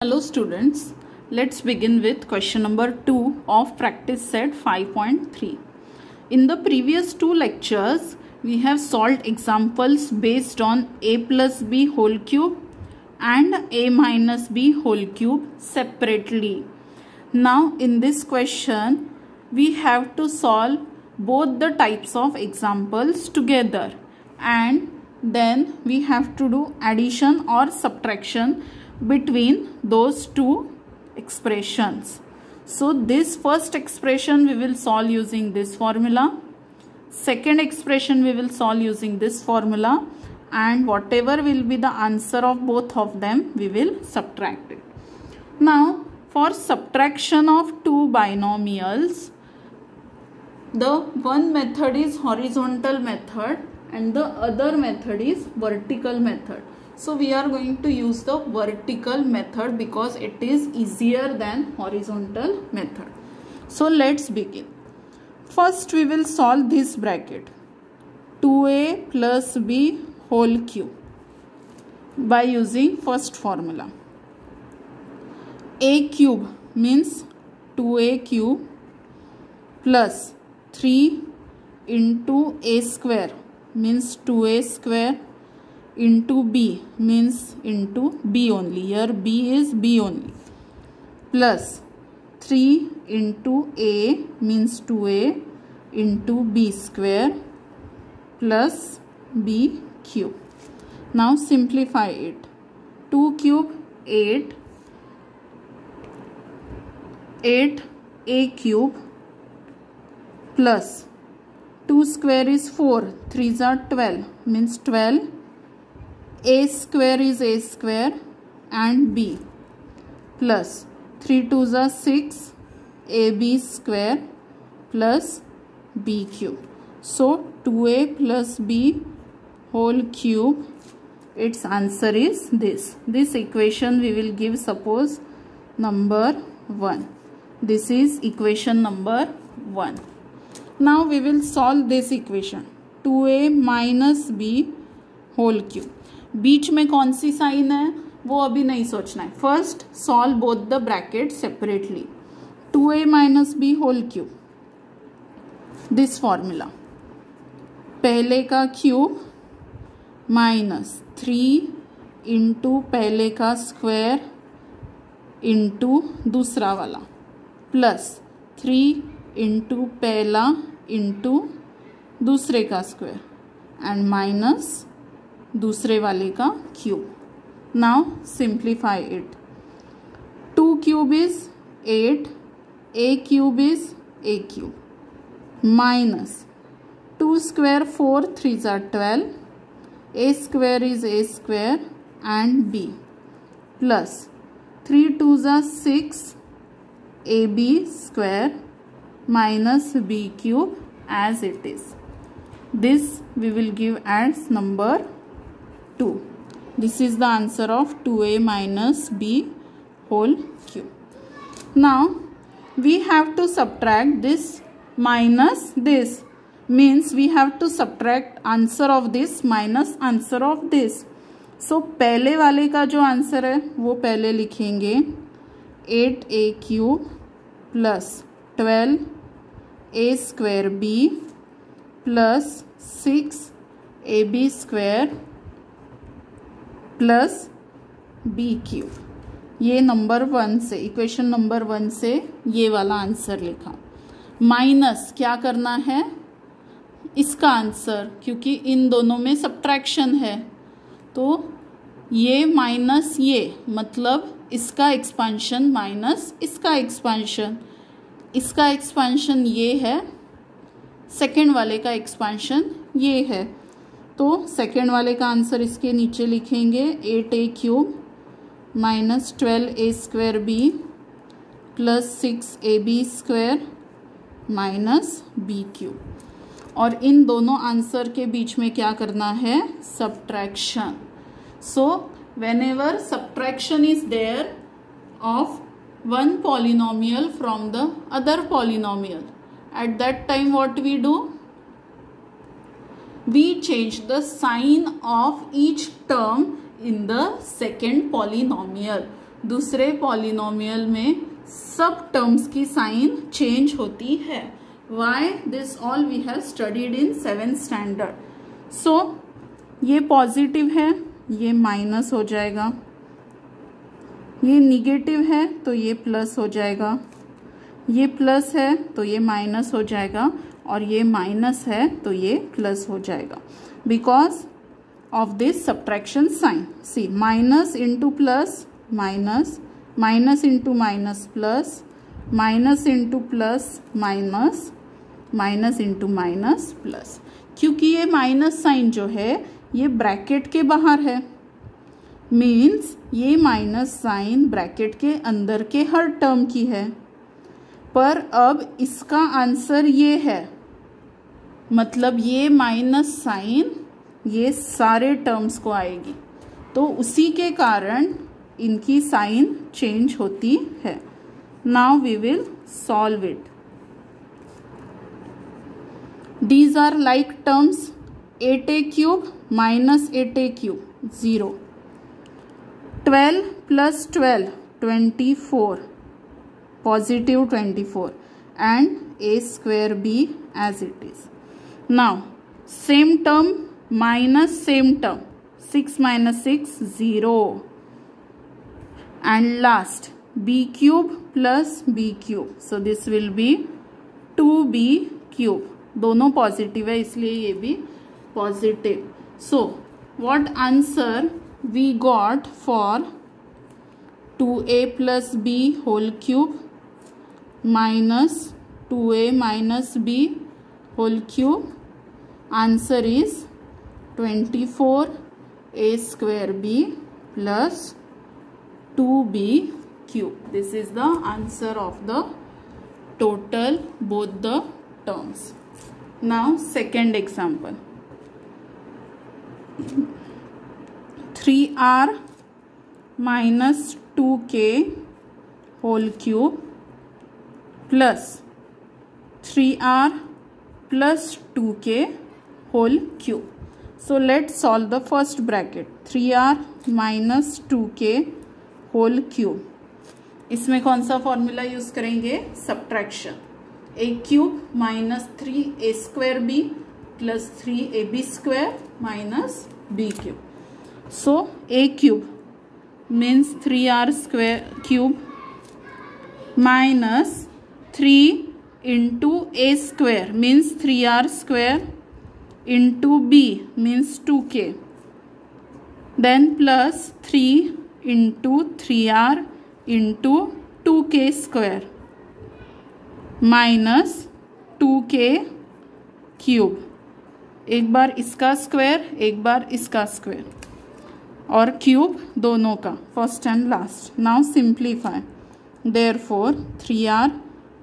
Hello students, let's begin with question number 2 of practice set 5.3. In the previous two lectures, we have solved examples based on a plus b whole cube and a minus b whole cube separately. Now in this question, we have to solve both the types of examples together, and then we have to do addition or subtraction between those two expressions. So this first expression we will solve using this formula, second expression we will solve using this formula, and whatever will be the answer of both of them we will subtract it. Now for subtraction of two binomials, the one method is horizontal method and the other method is vertical method. So we are going to use the vertical method because it is easier than horizontal method. So let's begin. First we will solve this bracket, 2a plus b whole cube, by using first formula. A cube means 2a cube plus 3 into a square means 2a square into b means into b only, here b is b only, plus 3 into a means 2a into b square plus b cube. Now simplify it. 2 cube 8, 8a cube plus 2 square is 4, 3s are 12 means 12, a square is a square and b plus 3 2s are 6, ab square plus b cube. So 2a plus b whole cube, its answer is this. This equation we will give suppose number 1. This is equation number 1. Now we will solve this equation, 2a minus b whole cube. बीच में कौन सी sign है वो अभी नहीं सोचना है. First solve both the bracket separately. 2a minus B whole cube, this formula, पहले का क्यूब माइनस 3 इंटू पहले का स्क्वायर इंटू दूसरा वाला प्लस 3 इंटू पहला इंटू दूसरे का स्क्वायर एंड माइनस दूसरे वाले का cube. Now simplify it. 2 cube is 8, a cube is a cube minus 2 square 4, 3s are 12, a square is a square and b plus 3 2s are 6, ab square minus b cube as it is. This we will give as number 2. This is the answer of 2a minus b whole cube. Now we have to subtract this minus this, means we have to subtract answer of this minus answer of this. So पहले वाले का जो answer है वो पहले लिखेंगे, 8a cube plus 12 a square b plus 6 ab square plus B cube. ये number 1 से, इक्वेशन नंबर 1 से ये वाला आंसर लिखा. माइनस क्या करना है, इसका आंसर, क्योंकि इन दोनों में सब्ट्रैक्शन है तो ये माइनस ये, मतलब इसका एक्सपांशन माइनस इसका एक्सपांशन. इसका एक्सपांशन ये है, सेकेंड वाले का एक्सपांशन ये है. तो सेकेंड वाले का आंसर इसके नीचे लिखेंगे, 8a cube minus 12a square b plus 6ab square minus b cube. और इन दोनों आंसर के बीच में क्या करना है, subtraction. So whenever subtraction is there of one polynomial from the other polynomial, at that time what we do, we change the sign of each term in the second polynomial. दूसरे polynomial में सब terms की sign change होती है. Why this all we have studied in 7th standard. So ये positive है, ये minus हो जाएगा, ये निगेटिव है तो ये प्लस हो जाएगा, ये प्लस है तो ये माइनस हो जाएगा, और ये माइनस है तो ये प्लस हो जाएगा because of this subtraction sign. C minus into plus minus, minus into minus plus, minus into plus minus, minus into minus plus. क्योंकि ये माइनस साइन जो है ये ब्रैकेट के बाहर है, मीन्स ये माइनस साइन ब्रैकेट के अंदर के हर टर्म की है. पर अब इसका आंसर ये है, मतलब ये माइनस साइन ये सारे टर्म्स को आएगी, तो उसी के कारण इनकी साइन चेंज होती है. Now we will solve it. These are like terms 8a cube minus 8a cube 0. 12 plus 12 24 positive 24 and a square b as it is. Now same term minus same term 6 minus 6 0 and last b cube plus b cube. So this will be 2b cube. दोनों positive है इसलिए ये भी positive. So what answer we got for 2a plus B whole cube minus 2a minus B whole cube. Answer is 24a square B plus 2b cube. This is the answer of the total both the terms. Now second example. 3r minus 2k whole cube plus 3r plus 2k whole cube. So let's solve the first bracket. 3r minus 2k whole cube. इसमें कौन सा formula use करेंगे? Subtraction. a cube minus 3a square b plus 3ab square minus b cube. So a cube means 3r square cube minus 3 into a square means 3r square into b means 2k, then plus 3 into 3r into 2k square minus 2k cube. एक बार इसका square एक बार इसका square और cube दोनों का first and last. Now simplify. Therefore 3r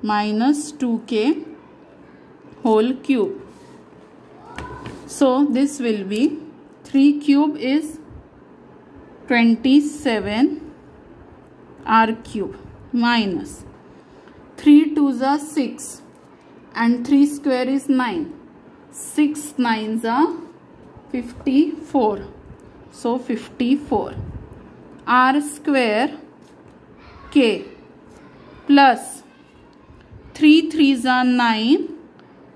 minus 2k whole cube. So this will be 3 cube is 27 r cube minus 3 2s are 6 and 3 square is 9. 6 9s are 54. So 54 r square k plus 3 3s are 9,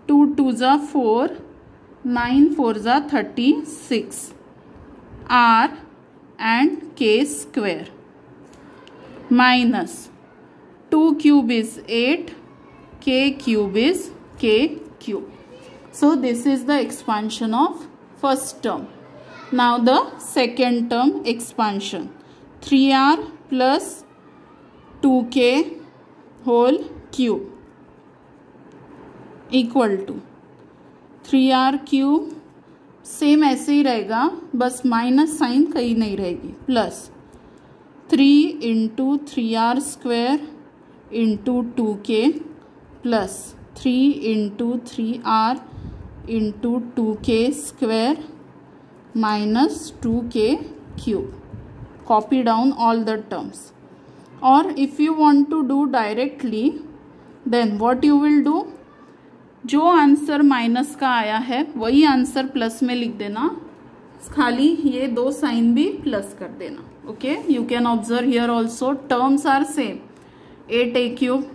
2 2s are 4, 9 4s are 36 r and k square minus 2 cube is 8, k cube is k cube. So this is the expansion of first term. Now the second term expansion. 3r plus 2k whole cube equal to 3r cube. Same ऐसे ही रहेगा, बस minus sign कहीं नहीं रहेगी, plus 3 into 3r square into 2k plus 3 into 3r into 2k square minus 2k cube. Copy down all the terms. Or if you want to do directly, then what you will do, जो answer minus का आया है वही answer plus में लिख देना. खाली ये दो साइन भी प्लस कर देना. Okay, you can observe here also terms are same. 8a cube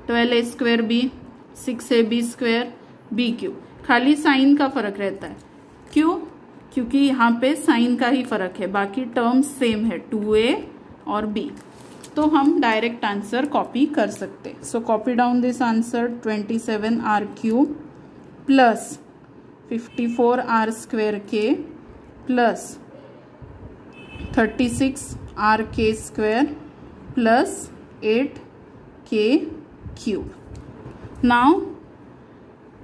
12a square B 6ab square B cube. खाली साइन का फर्क रहता है. क्यों? क्योंकि यहाँ पे साइन का ही फर्क है, बाकी टर्म्स सेम है 2a और b. तो हम डायरेक्ट आंसर कॉपी कर सकते. So copy down this answer. 27r cube plus 54r square k plus 36rk square plus 8k cube. Now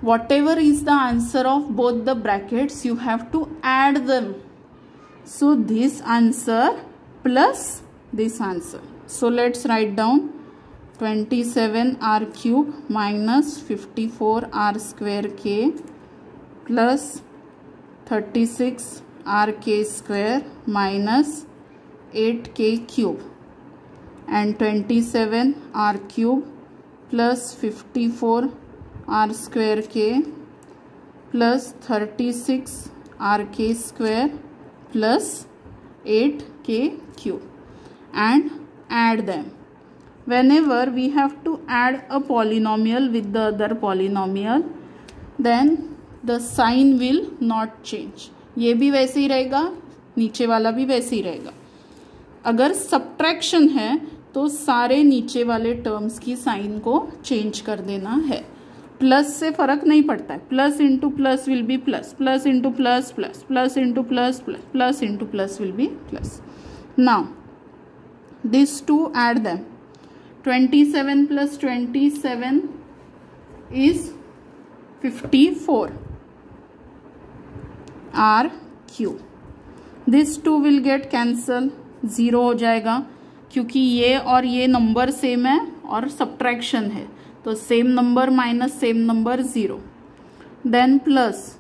whatever is the answer of both the brackets, you have to add them. So this answer plus this answer. So let's write down 27r cube minus 54r square k plus 36rk square minus 8k cube, and 27r cube plus 54 r square k plus 36 r k square plus 8k cube, and add them. Whenever we have to add a polynomial with the other polynomial, then the sign will not change. ये भी वैसे ही रहेगा, नीचे वाला भी वैसे ही रहेगा. अगर सब्ट्रैक्शन है तो सारे नीचे वाले टर्म्स की साइन को चेंज कर देना है. प्लस से फर्क नहीं पड़ता है. Plus into plus will be plus, plus into plus plus, plus into plus plus, plus into plus will be plus. Now this two add them. 27 plus 27 is 54 r cube. This two will get cancel, 0 हो जाएगा क्योंकि ये और ये number same है और subtraction है, तो same number minus same number 0. Then plus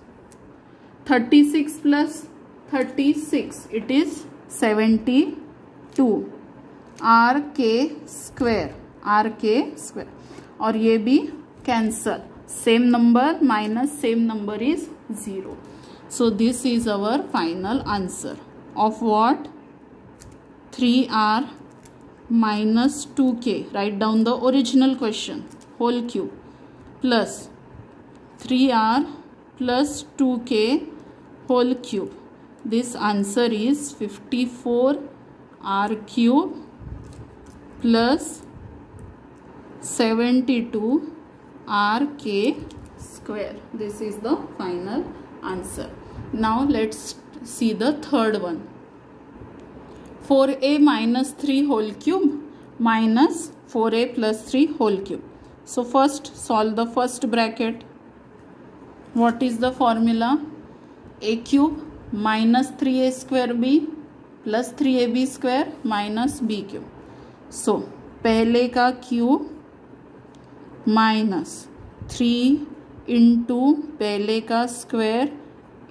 36 plus 36 it is 72 R K square, R K square, और ये भी cancel. Same number minus same number is 0. So this is our final answer of what? 3r minus 2k. Write down the original question. Whole cube plus 3r plus 2k whole cube. This answer is 54r cube plus 72rk square. This is the final answer. Now let's see the third one. 4a minus 3 whole cube minus 4a plus 3 whole cube. So first solve the first bracket. What is the formula? A cube minus 3a square b plus 3ab square minus b cube. So पहले का cube minus 3 into पहले का square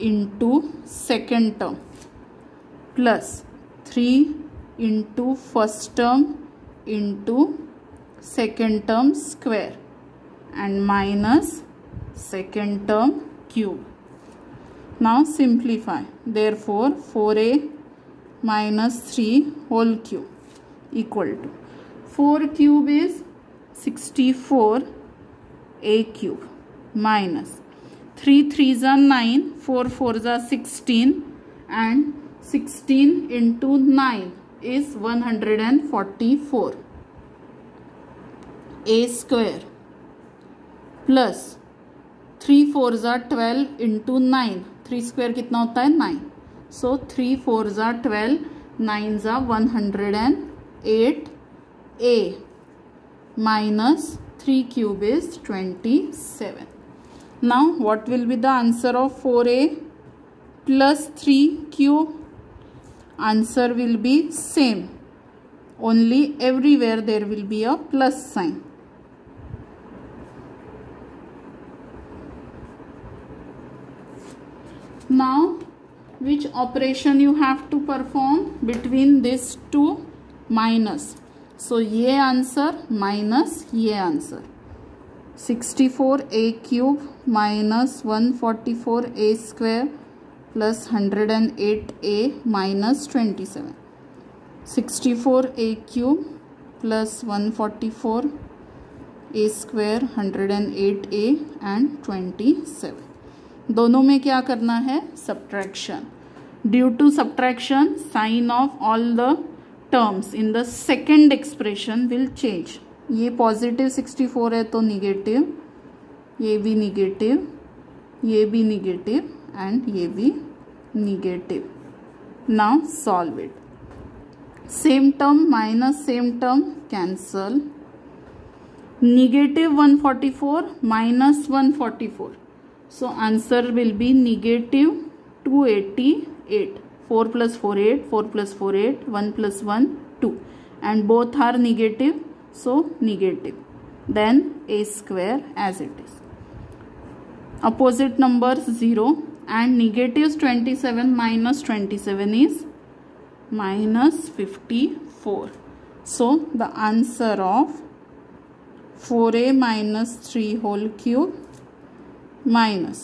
into second term plus 3 into first term into second term square and minus second term cube. Now simplify. Therefore 4a minus 3 whole cube equal to 4 cube is 64a cube minus 3 3s are 9, 4 4s are 16, and 16 into 9 is 144. A square plus 3 4s are 12 into 9. 3 square कितना होता है? 9. So 3 4s are 12, 9s are 108. A minus 3 cube is 27. Now what will be the answer of 4a plus 3 cube? Answer will be same. Only everywhere there will be a plus sign. Now which operation you have to perform between these two? Minus. So ये answer minus ये answer. 64a cube minus 144a square plus 108a minus 27. 64a cube plus 144 a square 108a and 27. दोनों में क्या करना है? Subtraction. Due to subtraction sign of all the terms in the second expression will change. ये positive 64 है तो negative, ये भी निगेटिव, ये भी निगेटिव एंड ये भी negative. Now solve it. Same term minus same term cancel. negative 144 minus 144. So answer will be negative 288. 4 plus 4 8, 4 plus 4 8, 1 plus 1 2, and both are negative, so negative. Then a square as it is. Opposite numbers 0 and negative 27 minus 27 is minus 54. So the answer of 4a minus 3 whole cube minus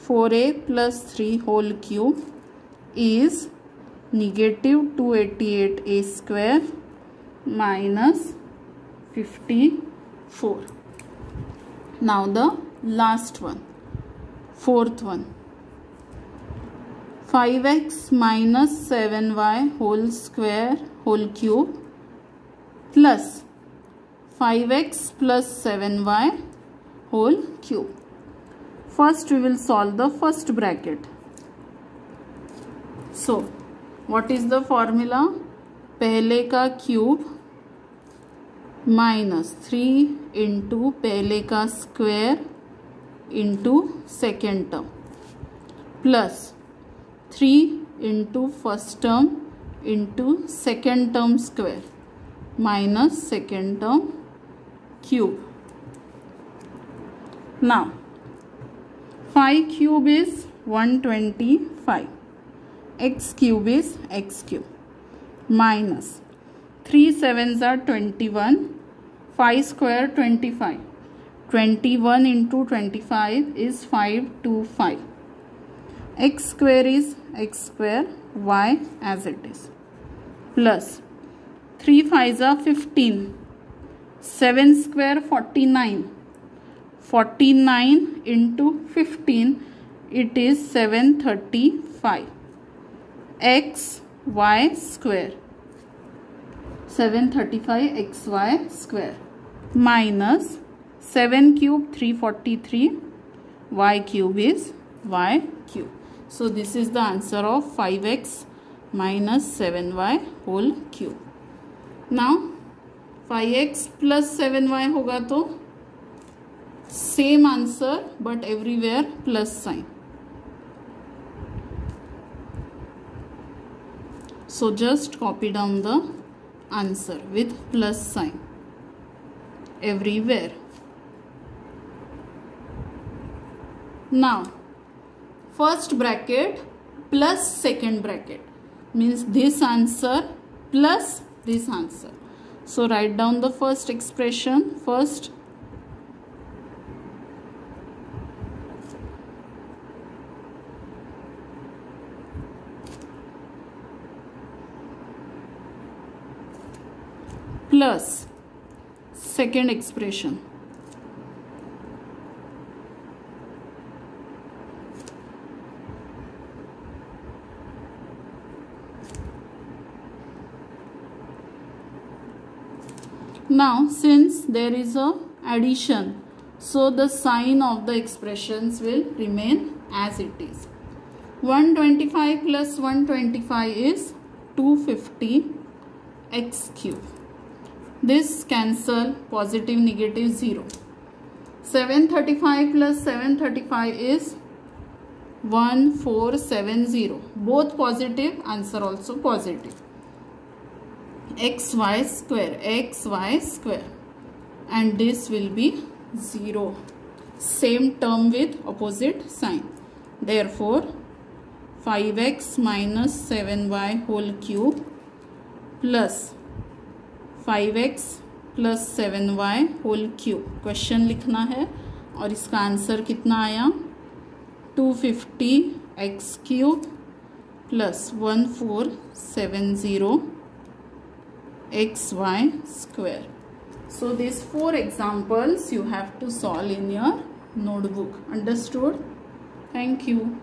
4a plus 3 whole cube is negative 288a square minus 54. Now the last one, fourth one. 5x minus 7y whole square whole cube plus 5x plus 7y whole cube. First we will solve the first bracket. So what is the formula? पहले का cube minus 3 into पहले का square into second term plus 3 into first term into second term square minus second term cube. Now 5 cube is 125, x cube is x cube minus 3 7s are 21, 5 square 25, 21 into 25 is 525. X square is x square, y as it is, plus 3 5s are 15, 7 square 49, 49 into 15 it is 735. X y square 735 xy square minus 7 cube 343, y cube is y cube. So this is the answer of 5x minus 7y whole cube. Now 5x plus 7y होगा तो same answer but everywhere plus sign. So just copy down the answer with plus sign everywhere. Now first bracket plus second bracket means this answer plus this answer. So write down the first expression first. Plus second expression. Now since there is a addition, so the sign of the expressions will remain as it is. 125 plus 125 is 250 x cube. This cancel, positive negative 0. 735 plus 735 is 1470. Both positive, answer also positive. xy square and this will be 0. Same term with opposite sign. Therefore 5x minus 7y whole cube plus 5x plus 7y whole cube. Question लिखना है और इसका answer कितना आया 250 x cube plus 1470 xy square. So these 4 examples you have to solve in your notebook. Understood? Thank you.